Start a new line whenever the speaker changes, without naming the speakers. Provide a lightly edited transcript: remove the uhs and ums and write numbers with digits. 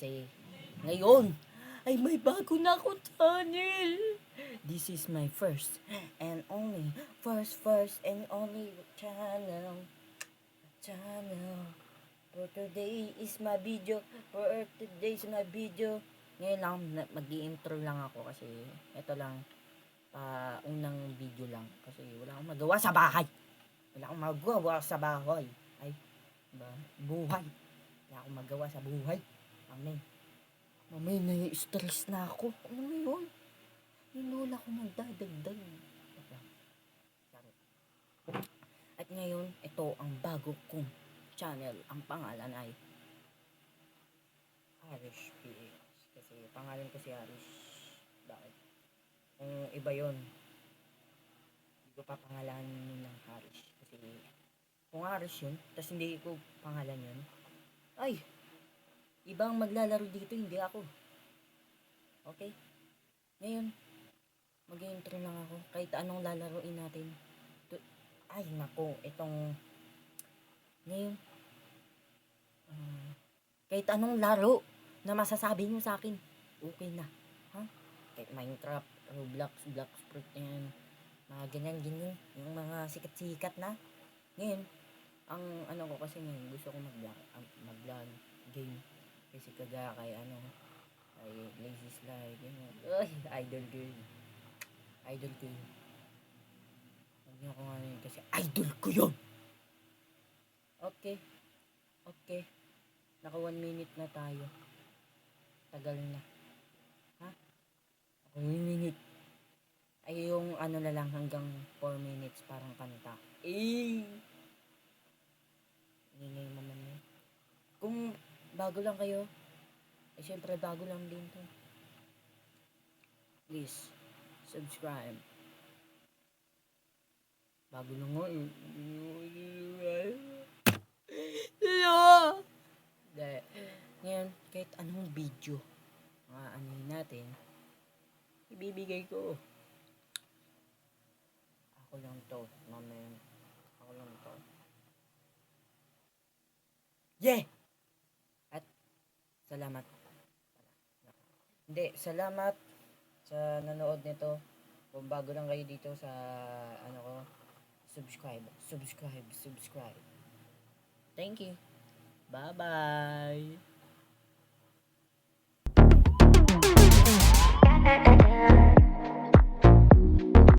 Kasi ngayon ay may bago na akong channel. This is my first and only first and only channel. For today is my video. Ngayon lang mag-i-intro lang ako kasi ito lang unang video lang kasi wala akong magawa sa bahay. Ay, buhay. Wala akong magawa sa buhay. Mamay nai-stress na ako. Ano yun? Yung lola ko nagdadagdag. At ngayon, ito ang bago kong channel. Ang pangalan ay Harish PH. Kasi pangalan ko si Harish. Bakit? Kung iba yun, hindi ko pa pangalan ng Harish. Kasi kung Harish yun, tas hindi ko pangalan yun, ay, ibang maglalaro dito, hindi ako. Okay? Ngayon, mag-intro lang ako. Kahit anong lalaroin natin. Ay, nako, itong ngayon, kahit anong laro na masasabi nyo sa akin, okay na. Ha? Kahit Minecraft, Roblox, Bloxfruit, yan. Mga ganyan, yung mga sikat-sikat na. Ngayon, ang ano ko kasi ngayon, gusto ko mag-vlog game. Kasi kaya kay kay Lazy Slide, ganyan. Ay, idol ko yun. Huwag niyo ko nga yun kasi idol ko yun. Okay. Naka 1 minute na tayo. Tagal na. Ha? 1 minute. Ay yung ano na lang hanggang 4 minutes parang kanta. Ingay naman yun. Kung bago lang kayo, syempre bago lang din to. Please, subscribe. Bago lang nga eh. Ngayon, kahit anong video natin, ibibigay ko. Ako lang to. Yeah! At salamat sa nanood nito. Kung bago lang kayo dito sa subscribe. Thank you. Bye-bye.